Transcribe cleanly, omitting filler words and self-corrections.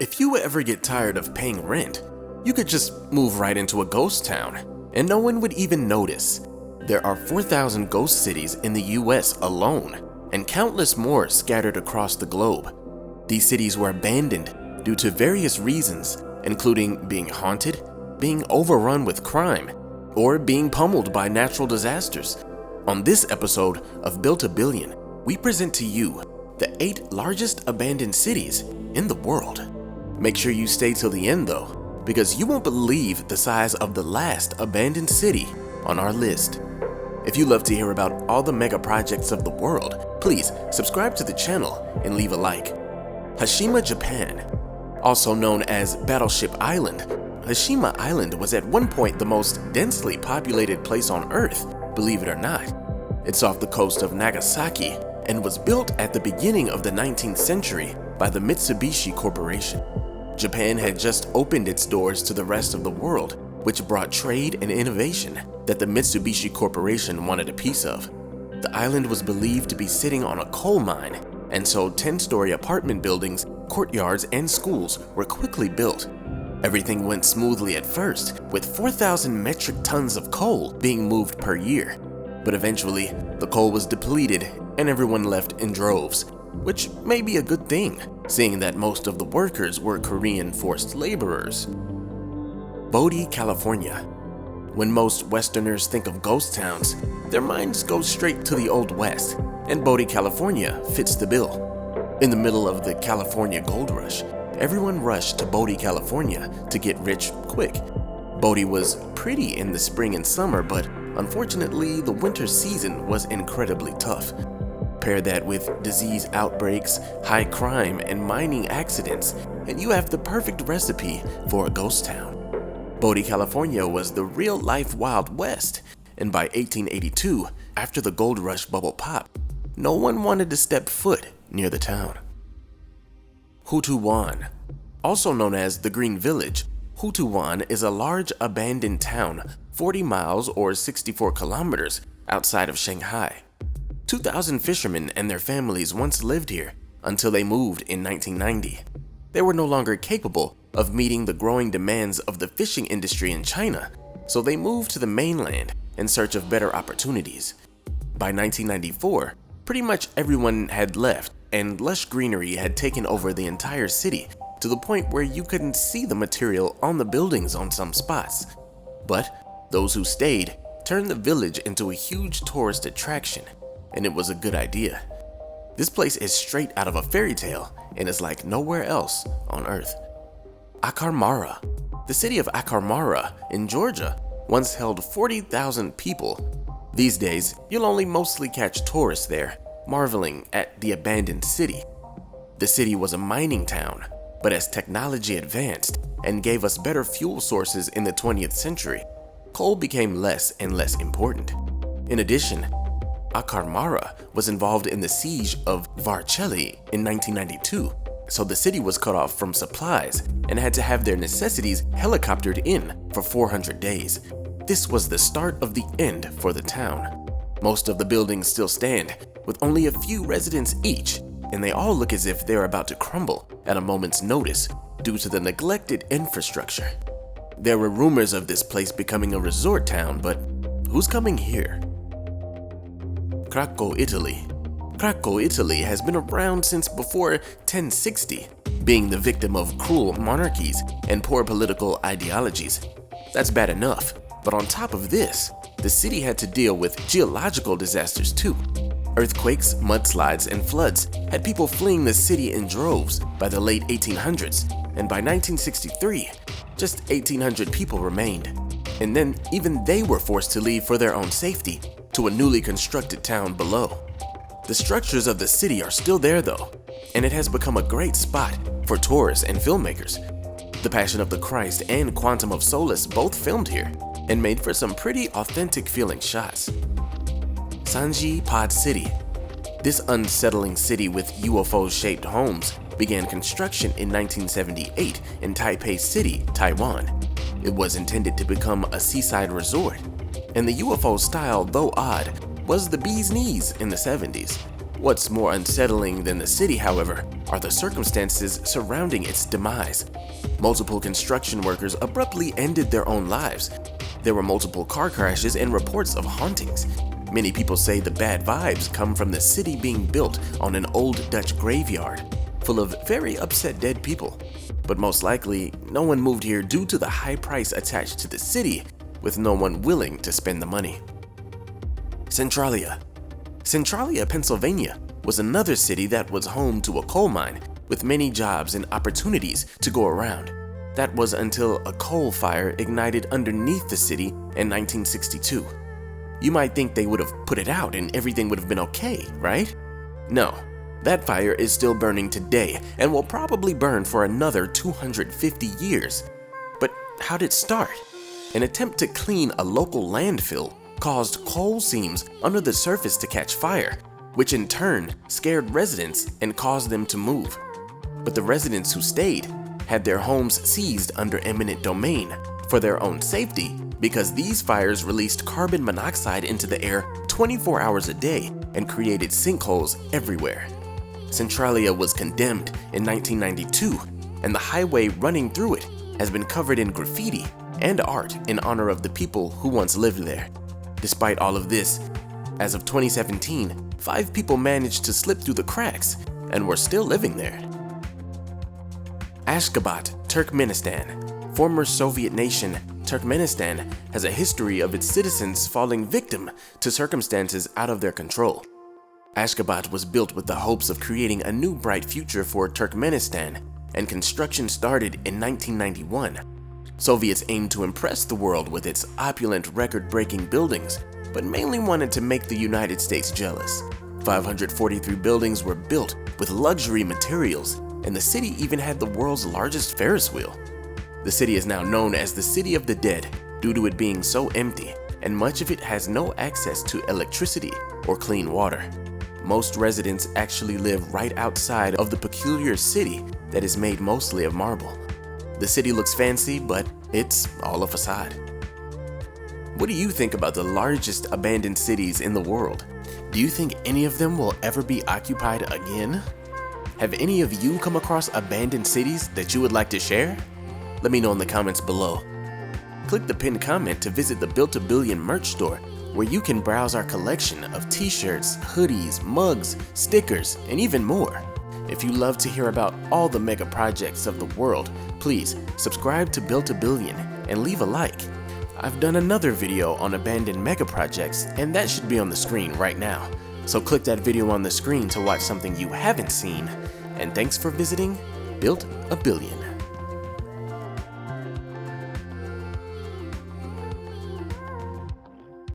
If you ever get tired of paying rent, you could just move right into a ghost town, and no one would even notice. There are 4,000 ghost cities in the US alone, and countless more scattered across the globe. These cities were abandoned due to various reasons, including being haunted, being overrun with crime, or being pummeled by natural disasters. On this episode of Built a Billion, we present to you the 8 largest abandoned cities in the world. Make sure you stay till the end though, because you won't believe the size of the last abandoned city on our list. If you love to hear about all the mega projects of the world, please subscribe to the channel and leave a like. Hashima, Japan. Also known as Battleship Island, Hashima Island was at one point the most densely populated place on Earth, believe it or not. It's off the coast of Nagasaki and was built at the beginning of the 19th century by the Mitsubishi Corporation. Japan had just opened its doors to the rest of the world, which brought trade and innovation that the Mitsubishi Corporation wanted a piece of. The island was believed to be sitting on a coal mine, and so 10-story apartment buildings, courtyards, and schools were quickly built. Everything went smoothly at first, with 4,000 metric tons of coal being moved per year. But eventually, the coal was depleted and everyone left in droves, which may be a good thing, seeing that most of the workers were Korean forced laborers. Bodie, California. When most Westerners think of ghost towns, their minds go straight to the Old West, and Bodie, California fits the bill. In the middle of the California gold rush, everyone rushed to Bodie, California to get rich quick. Bodie was pretty in the spring and summer, but unfortunately the winter season was incredibly tough. Pair that with disease outbreaks, high crime, and mining accidents, and you have the perfect recipe for a ghost town. Bodie, California was the real-life Wild West, and by 1882, after the gold rush bubble popped, no one wanted to step foot near the town. Houtouwan. Also known as the Green Village, Houtouwan is a large abandoned town 40 miles or 64 kilometers outside of Shanghai. 2,000 fishermen and their families once lived here until they moved in 1990. They were no longer capable of meeting the growing demands of the fishing industry in China, so they moved to the mainland in search of better opportunities. By 1994, pretty much everyone had left, and lush greenery had taken over the entire city to the point where you couldn't see the material on the buildings on some spots. But those who stayed turned the village into a huge tourist attraction, and it was a good idea. This place is straight out of a fairy tale and is like nowhere else on Earth. Akarmara. The city of Akarmara in Georgia once held 40,000 people. These days, you'll only mostly catch tourists there, marveling at the abandoned city. The city was a mining town, but as technology advanced and gave us better fuel sources in the 20th century, coal became less and less important. In addition, Akarmara was involved in the siege of Vercelli in 1992, so the city was cut off from supplies and had to have their necessities helicoptered in for 400 days. This was the start of the end for the town. Most of the buildings still stand, with only a few residents each, and they all look as if they're about to crumble at a moment's notice due to the neglected infrastructure. There were rumors of this place becoming a resort town, but who's coming here? Craco, Italy. Craco, Italy has been around since before 1060, being the victim of cruel monarchies and poor political ideologies. That's bad enough, but on top of this, the city had to deal with geological disasters too. Earthquakes, mudslides, and floods had people fleeing the city in droves by the late 1800s, and by 1963, just 1,800 people remained. And then even they were forced to leave for their own safety to a newly constructed town below. The structures of the city are still there though, and it has become a great spot for tourists and filmmakers. The Passion of the Christ and Quantum of Solace both filmed here and made for some pretty authentic feeling shots. Sanjhi Pod City. This unsettling city with UFO-shaped homes began construction in 1978 in Taipei City, Taiwan. It was intended to become a seaside resort, and the UFO style, though odd, was the bee's knees in the 70s. What's more unsettling than the city, however, are the circumstances surrounding its demise. Multiple construction workers abruptly ended their own lives. There were multiple car crashes and reports of hauntings. Many people say the bad vibes come from the city being built on an old Dutch graveyard, full of very upset dead people. But most likely, no one moved here due to the high price attached to the city, with no one willing to spend the money. Centralia. Centralia, Pennsylvania, was another city that was home to a coal mine with many jobs and opportunities to go around. That was until a coal fire ignited underneath the city in 1962. You might think they would have put it out and everything would have been okay, right? No, that fire is still burning today and will probably burn for another 250 years. But how did it start? An attempt to clean a local landfill caused coal seams under the surface to catch fire, which in turn scared residents and caused them to move. But the residents who stayed had their homes seized under eminent domain for their own safety because these fires released carbon monoxide into the air 24 hours a day and created sinkholes everywhere. Centralia was condemned in 1992, and the highway running through it has been covered in graffiti and art in honor of the people who once lived there. Despite all of this, as of 2017, 5 people managed to slip through the cracks and were still living there. Ashgabat, Turkmenistan. Former Soviet nation, Turkmenistan has a history of its citizens falling victim to circumstances out of their control. Ashgabat was built with the hopes of creating a new bright future for Turkmenistan, and construction started in 1991. Soviets aimed to impress the world with its opulent, record-breaking buildings, but mainly wanted to make the United States jealous. 543 buildings were built with luxury materials, and the city even had the world's largest Ferris wheel. The city is now known as the City of the Dead due to it being so empty, and much of it has no access to electricity or clean water. Most residents actually live right outside of the peculiar city that is made mostly of marble. The city looks fancy, but it's all a facade. What do you think about the largest abandoned cities in the world? Do you think any of them will ever be occupied again? Have any of you come across abandoned cities that you would like to share? Let me know in the comments below. Click the pinned comment to visit the Built-A-Billion merch store, where you can browse our collection of t-shirts, hoodies, mugs, stickers, and even more. If you love to hear about all the mega projects of the world, please subscribe to Built-A-Billion and leave a like. I've done another video on abandoned mega projects, and that should be on the screen right now. So click that video on the screen to watch something you haven't seen. And thanks for visiting Built-A-Billion.